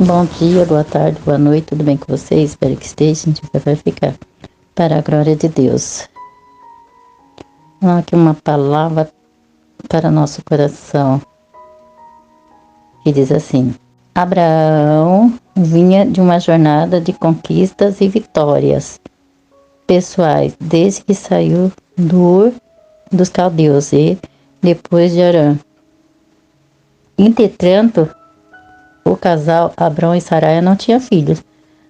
Bom dia, boa tarde, boa noite, tudo bem com vocês? Espero que esteja, a gente vai ficar para a glória de Deus. Aqui uma palavra para nosso coração, que diz assim: Abraão vinha de uma jornada de conquistas e vitórias pessoais, desde que saiu do Ur dos Caldeus e depois de Harã. Entretanto, o casal Abrão e Saraia não tinha filhos.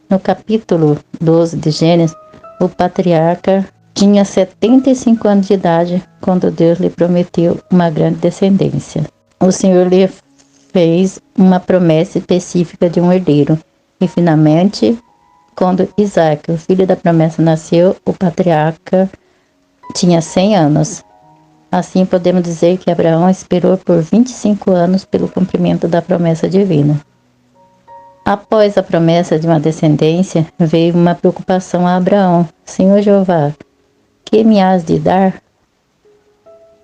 No capítulo 12 de Gênesis, o patriarca tinha 75 anos de idade quando Deus lhe prometeu uma grande descendência. O Senhor lhe fez uma promessa específica de um herdeiro. E finalmente, quando Isaac, o filho da promessa, nasceu, o patriarca tinha 100 anos. Assim, podemos dizer que Abraão esperou por 25 anos pelo cumprimento da promessa divina. Após a promessa de uma descendência, veio uma preocupação a Abraão. Senhor Jeová, que me has de dar?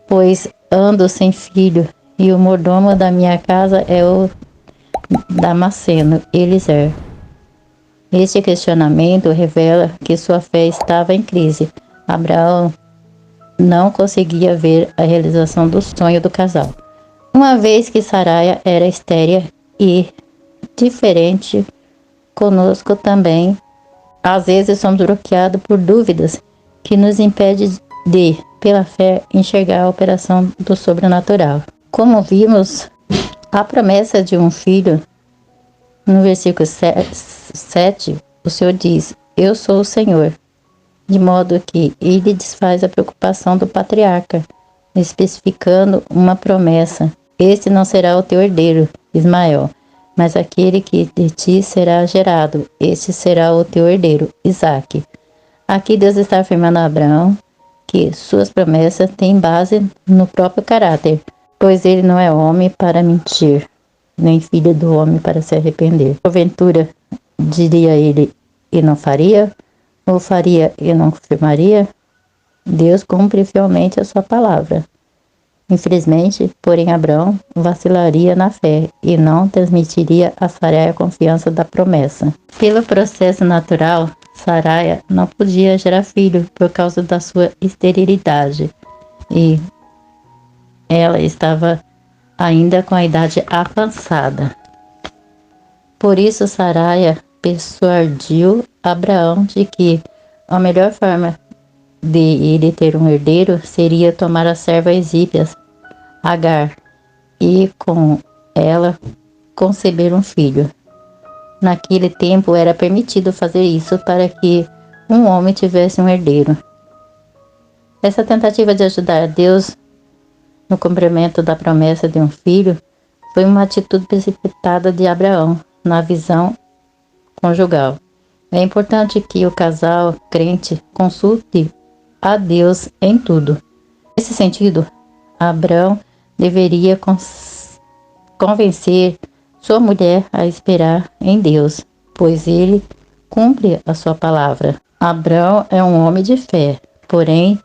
Pois ando sem filho, e o mordomo da minha casa é o Damasceno, Eliezer. Este questionamento revela que sua fé estava em crise. Abraão não conseguia ver a realização do sonho do casal. Uma vez que Saraia era estéril e diferente, conosco também, às vezes somos bloqueados por dúvidas que nos impedem de, pela fé, enxergar a operação do sobrenatural. Como vimos, a promessa de um filho, no versículo 7, o Senhor diz: Eu sou o Senhor. De modo que ele desfaz a preocupação do patriarca, especificando uma promessa: Este não será o teu herdeiro, Ismael, mas aquele que de ti será gerado, este será o teu herdeiro, Isaque. Aqui Deus está afirmando a Abraão que suas promessas têm base no próprio caráter, pois ele não é homem para mentir, nem filho do homem para se arrepender. Porventura, diria ele, e não faria? Ou faria e não confirmaria? Deus cumpre fielmente a sua palavra. Infelizmente, porém, Abraão vacilaria na fé e não transmitiria a Saraia a confiança da promessa. Pelo processo natural, Saraia não podia gerar filho por causa da sua esterilidade e ela estava ainda com a idade avançada. Por isso, Saraia persuadiu Abraão de que a melhor forma de ele ter um herdeiro seria tomar a serva egípcia Agar e com ela conceber um filho. Naquele tempo era permitido fazer isso para que um homem tivesse um herdeiro. Essa tentativa de ajudar Deus no cumprimento da promessa de um filho foi uma atitude precipitada de Abraão na visão conjugal. É importante que o casal crente consulte a Deus em tudo. Nesse sentido, Abraão deveria convencer sua mulher a esperar em Deus, pois ele cumpre a sua palavra. Abraão é um homem de fé, porém,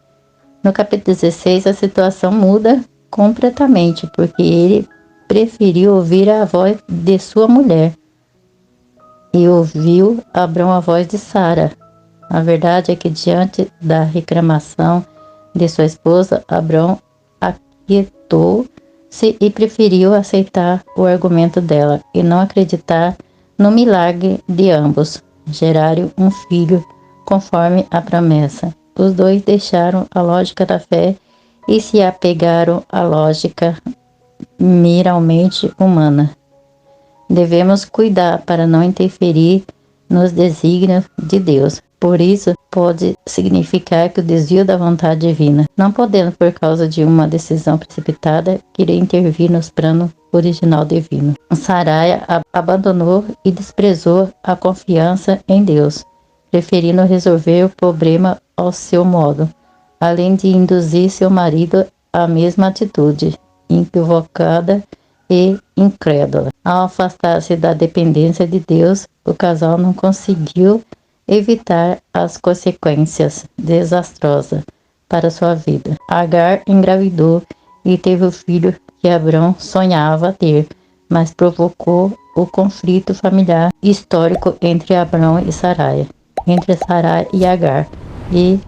no capítulo 16 a situação muda completamente, porque ele preferiu ouvir a voz de sua mulher e ouviu Abraão a voz de Sara. A verdade é que, diante da reclamação de sua esposa, Abraão aquietou-se e preferiu aceitar o argumento dela e não acreditar no milagre de ambos, gerarem um filho conforme a promessa. Os dois deixaram a lógica da fé e se apegaram à lógica meramente humana. Devemos cuidar para não interferir nos desígnios de Deus. Por isso, pode significar que o desvio da vontade divina, não podendo, por causa de uma decisão precipitada, querer intervir nos planos original divino. Saraia abandonou e desprezou a confiança em Deus, preferindo resolver o problema ao seu modo, além de induzir seu marido à mesma atitude, equivocada e incrédula. Ao afastar-se da dependência de Deus, o casal não conseguiu evitar as consequências desastrosas para sua vida. Agar engravidou e teve o filho que Abrão sonhava ter, mas provocou o conflito familiar histórico entre Abrão e Saraia, entre Sarai e Agar, e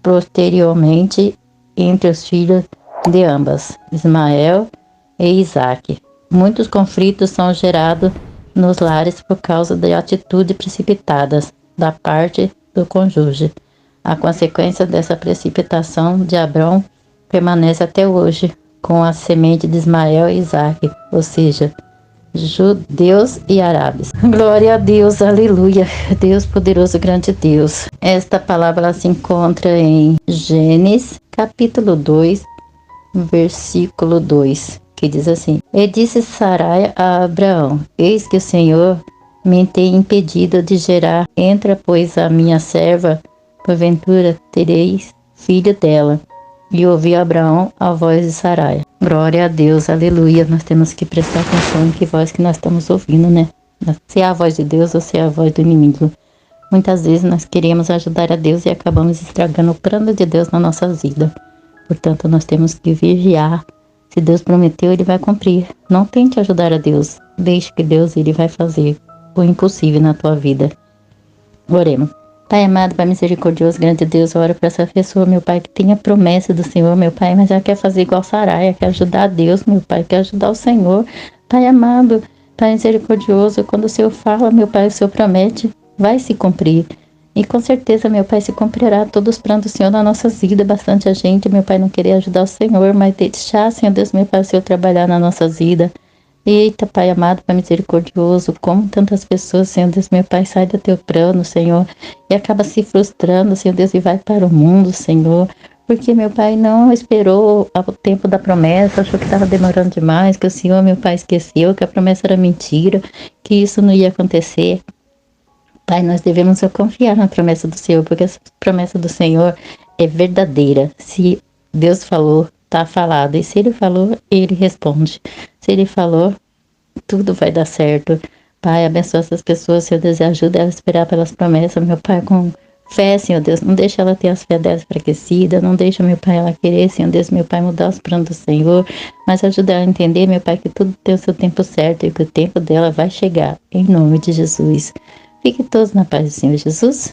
posteriormente entre os filhos de ambas, Ismael e Isaque. Muitos conflitos são gerados nos lares por causa de atitudes precipitadas da parte do cônjuge. A consequência dessa precipitação de Abrão permanece até hoje, com a semente de Ismael e Isaque, ou seja, judeus e árabes. Glória a Deus, aleluia, Deus poderoso, grande Deus. Esta palavra ela se encontra em Gênesis, capítulo 2, versículo 2, que diz assim: E disse Sarai a Abraão: Eis que o Senhor me tem impedido de gerar, entra, pois, a minha serva, porventura tereis filho dela. E ouviu Abraão a voz de Sarai. Glória a Deus, aleluia. Nós temos que prestar atenção em que voz que nós estamos ouvindo, né? Se é a voz de Deus ou se é a voz do inimigo. Muitas vezes nós queremos ajudar a Deus e acabamos estragando o plano de Deus na nossa vida. Portanto, nós temos que vigiar. Se Deus prometeu, Ele vai cumprir. Não tente ajudar a Deus. Deixe que Deus Ele vai fazer o impossível na tua vida. Oremos. Pai amado, Pai misericordioso, grande Deus, eu oro para essa pessoa, meu Pai, que tenha promessa do Senhor, meu Pai, mas já quer fazer igual Saraia, quer ajudar a Deus, meu Pai, quer ajudar o Senhor. Pai amado, Pai misericordioso, quando o Senhor fala, meu Pai, o Senhor promete, vai se cumprir. E com certeza, meu Pai, se cumprirá todos os planos do Senhor na nossa vida. Bastante a gente, meu Pai, não querer ajudar o Senhor, mas deixar, Senhor Deus, meu Pai, o Senhor trabalhar na nossa vida. Eita, Pai amado, Pai misericordioso, como tantas pessoas, Senhor Deus, meu Pai, sai do teu plano, Senhor, e acaba se frustrando, Senhor Deus, e vai para o mundo, Senhor, porque meu Pai não esperou o tempo da promessa, achou que estava demorando demais, que o Senhor, meu Pai, esqueceu, que a promessa era mentira, que isso não ia acontecer. Pai, nós devemos confiar na promessa do Senhor, porque essa promessa do Senhor é verdadeira. Se Deus falou, está falado, e se Ele falou, Ele responde. Se Ele falou, tudo vai dar certo. Pai, abençoa essas pessoas, Senhor Deus, e ajuda ela a esperar pelas promessas, meu Pai, com fé, Senhor Deus. Não deixa ela ter as fé dela enfraquecida, não deixa, meu Pai, ela querer, Senhor Deus, meu Pai, mudar os planos do Senhor, mas ajuda ela a entender, meu Pai, que tudo tem o seu tempo certo e que o tempo dela vai chegar, em nome de Jesus. Fiquem todos na paz do Senhor Jesus.